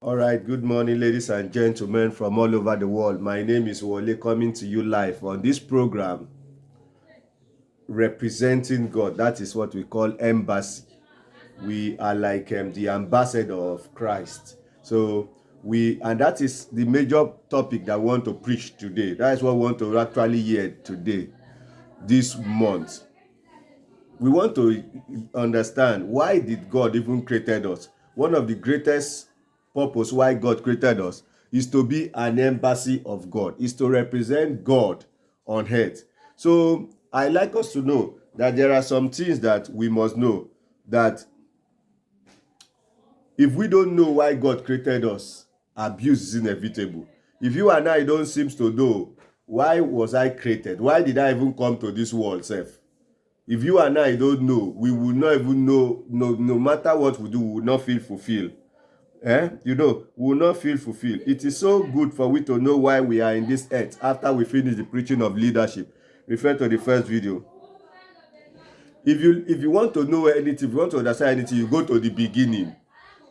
All right, good morning, ladies and gentlemen from all over the world. My name is Wole, coming to you live on this program, Representing God. That is what we call embassy. We are like the ambassador of Christ. And that is the major topic that we want to preach today. That is what we want to actually hear today, this month. We want to understand, why did God even created us? One of the greatest purpose why God created us is to be an embassy of God, is to represent God on earth. So I like us to know that there are some things that we must know, that if we don't know why God created us, abuse is inevitable. If you and I don't seem to know, why was I created? Why did I even come to this world self? If you and I don't know, we will not even know. No matter what we do, we will not feel fulfilled. We will not feel fulfilled. It is so good for we to know why we are in this earth after we finish the preaching of leadership. Refer to the first video. If you want to know anything, if you want to understand anything, you go to the beginning.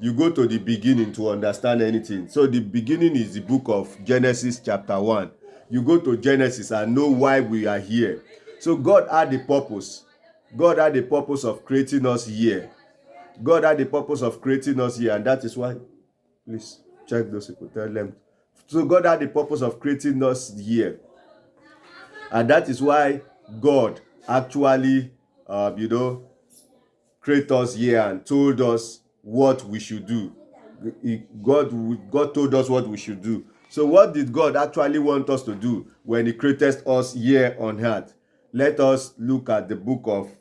You go to the beginning to understand anything. So the beginning is the book of Genesis chapter 1. You go to Genesis and know why we are here. So God had the purpose. God had the purpose of creating us here. God had the purpose of creating us here, and that is why, please check those people, tell them. So God had the purpose of creating us here, and that is why God actually, created us here and told us what we should do. God told us what we should do. So what did God actually want us to do when He created us here on earth? Let us look at the book of,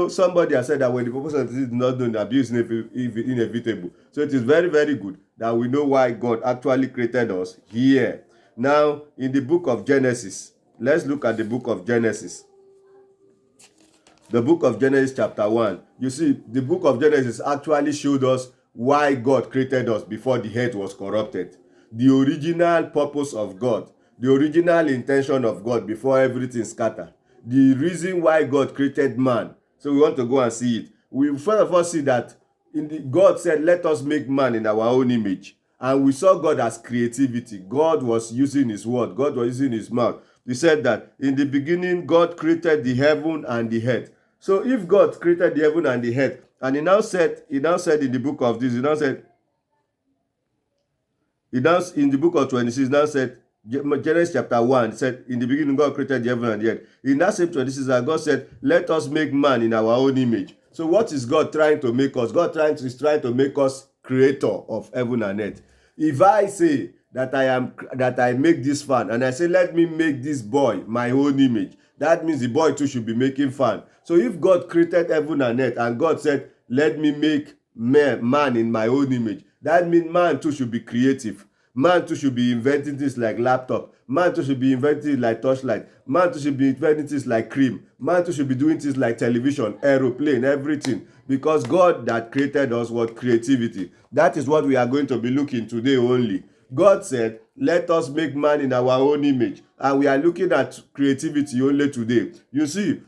somebody has said that when the purpose of this is not known, abuse is inevitable. So it is very, very good that we know why God actually created us here. Now, in the book of Genesis, let's look at the book of Genesis. The book of Genesis chapter 1. You see, the book of Genesis actually showed us why God created us before the earth was corrupted. The original purpose of God, the original intention of God before everything scattered. The reason why God created man. So we want to go and see it. We first of all see that God said, let us make man in our own image. And we saw God as creativity. God was using his word. God was using his mouth. He said that in the beginning, God created the heaven and the earth. So if God created the heaven and the earth, and he now said in the book of this, in the book of 26, now said, Genesis chapter 1 said, in the beginning God created the heaven and the earth. In that same 26, God said, let us make man in our own image. So what is God trying to make us? God is trying to make us creator of heaven and earth. If I say that I make this fan, and I say, let me make this boy my own image, that means the boy too should be making fan. So if God created heaven and earth, and God said, let me make man in my own image, that means man too should be creative. Man too should be inventing things like laptop. Man too should be inventing things like torchlight. Man too should be inventing things like cream. Man too should be doing things like television, aeroplane, everything. Because God that created us was creativity. That is what we are going to be looking today only. God said, let us make man in our own image. And we are looking at creativity only today. You see,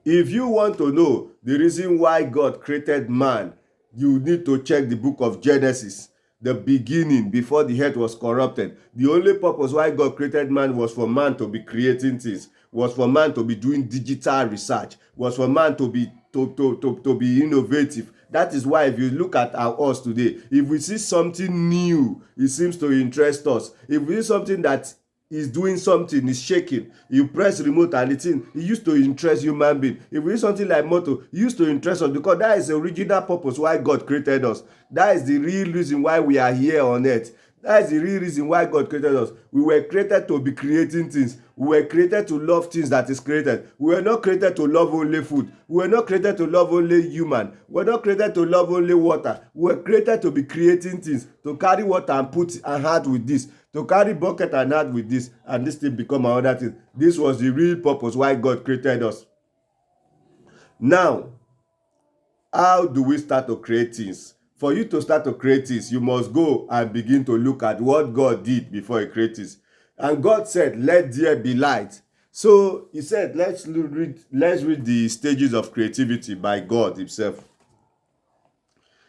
if you want to know the reason why God created man, you need to check the book of Genesis, the beginning, before the earth was corrupted. The only purpose why God created man was for man to be creating things, was for man to be doing digital research, was for man to be innovative. That is why if you look at us today, if we see something new, it seems to interest us. If we see something that is doing something, is shaking, you press remote and the thing, it used to interest human being. If we do something like motor, it used to interest us, because that is the original purpose why God created us. That is the real reason why we are here on earth. That is the real reason why God created us. We were created to be creating things. We were created to love things that is created. We were not created to love only food. We were not created to love only human. We were not created to love only water. We were created to be creating things, to carry water and put and add with this, to carry bucket and add with this, and this thing become another thing. This was the real purpose why God created us. Now, how do we start to create things? For you to start to create things, you must go and begin to look at what God did before he created things. And God said, let there be light. So he said, let's read the stages of creativity by God himself.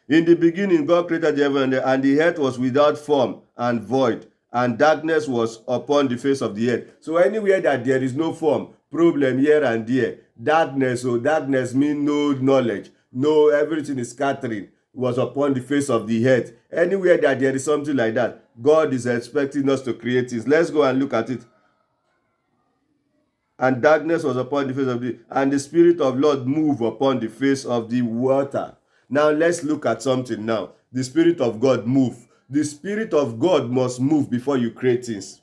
In the beginning, God created the heaven and the earth was without form and void, and darkness was upon the face of the earth. So anywhere that there is no form, problem here and there, darkness, so darkness means no knowledge, no, everything is scattering, was upon the face of the earth. Anywhere that there is something like that, God is expecting us to create things. Let's go and look at it. And darkness was upon the face of the, and the Spirit of Lord moved upon the face of the water. Now let's look at something now. The Spirit of God move. The Spirit of God must move before you create things.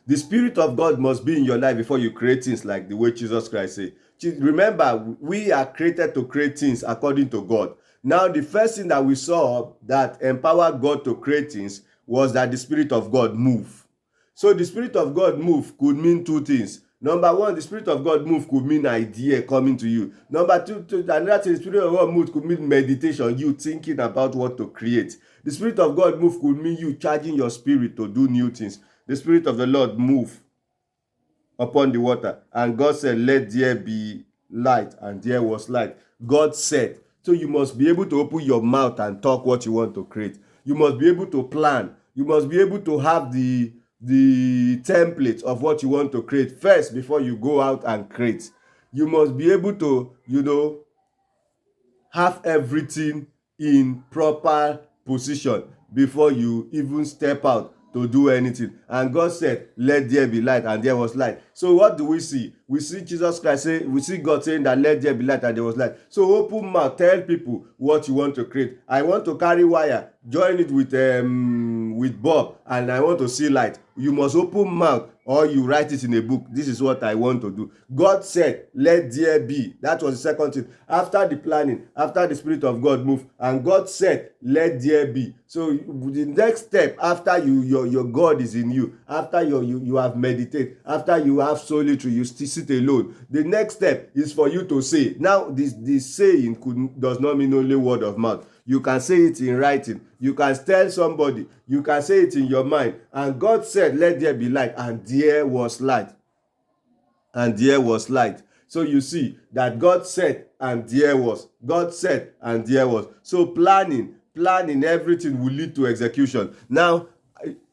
The Spirit of God must be in your life before you create things, like the way Jesus Christ said. Remember, we are created to create things according to God. Now, the first thing that we saw that empowered God to create things was that the Spirit of God moved. So the Spirit of God move could mean two things. Number one, the Spirit of God move could mean idea coming to you. Number two, another thing, the Spirit of God move could mean meditation, you thinking about what to create. The Spirit of God move could mean you charging your spirit to do new things. The Spirit of the Lord move upon the water, and God said, let there be light, and there was light. God said. So you must be able to open your mouth and talk what you want to create. You must be able to plan. You must be able to have the template of what you want to create first before you go out and create. You must be able to, have everything in proper position before you even step out to do anything. And God said, let there be light, and there was light. So what do we see? We see Jesus Christ say, we see God saying that let there be light, and there was light. So open mouth, tell people what you want to create. I want to carry wire, join it with bulb, and I want to see light. You must open mouth, or you write it in a book. This is what I want to do. God said, let there be. That was the second thing. After the planning, after the Spirit of God moved, and God said, let there be. So the next step, after your God is in you, after you have meditated, after you have solitude, you still sit alone, the next step is for you to say. Now this saying does not mean only word of mouth. You can say it in writing. You can tell somebody. You can say it in your mind. And God said, let there be light. And there was light. And there was light. So you see that God said, and there was. God said, and there was. So planning, everything will lead to execution. Now,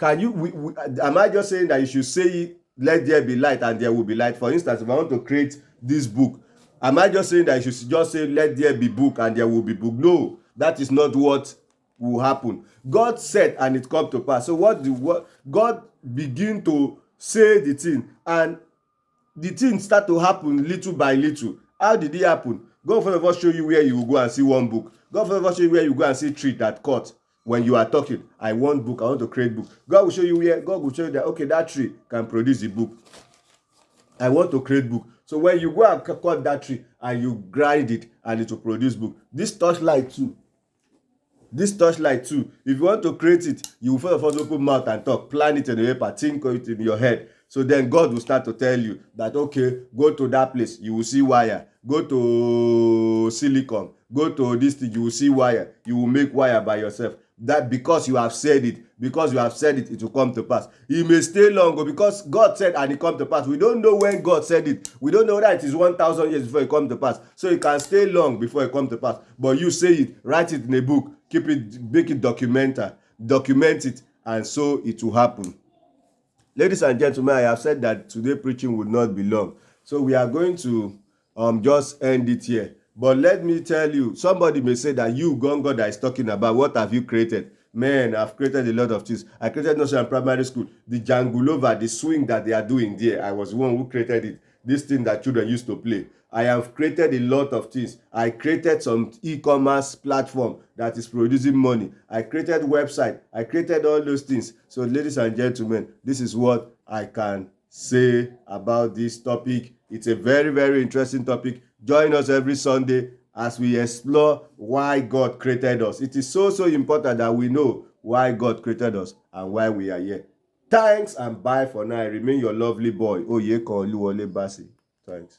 am I just saying that you should say, let there be light, and there will be light? For instance, if I want to create this book, am I just saying that you should just say, let there be book, and there will be book? No. That is not what will happen. God said, and it come to pass. So what God begin to say the thing, and the thing start to happen little by little. How did it happen? God first of all show you where you will go and see one book. God first of all show you where you go and see tree that cut. When you are talking, I want book, I want to create book. God will show you where, God will show you that, okay, that tree can produce a book. I want to create book. So when you go and cut that tree and you grind it, and it will produce book. This torchlight too, if you want to create it, you will first of all open mouth and talk, plan it in a paper, think of it in your head. So then God will start to tell you that, okay, go to that place, you will see wire. Go to silicon, go to this thing, you will see wire. You will make wire by yourself. That because you have said it, it will come to pass. It may stay long, because God said and it come to pass. We don't know when God said it. We don't know that it is 1,000 years before it come to pass. So it can stay long before it come to pass. But you say it, write it in a book, keep it, make it document it, and so it will happen. Ladies and gentlemen, I have said that today preaching would not be long. So we are going to just end it here. But let me tell you, somebody may say that you, God that is talking about, what have you created? Man, I've created a lot of things. I created nursery and primary school. The jangulova, the swing that they are doing there, I was the one who created it. This thing that children used to play. I have created a lot of things. I created some e-commerce platform that is producing money. I created website. I created all those things. So ladies and gentlemen, this is what I can say about this topic. It's a very, very interesting topic. Join us every Sunday as we explore why God created us. It is so important that we know why God created us and why we are here. Thanks and bye for now. I remain your lovely boy, Oyekan Oluwole Basi. Thanks.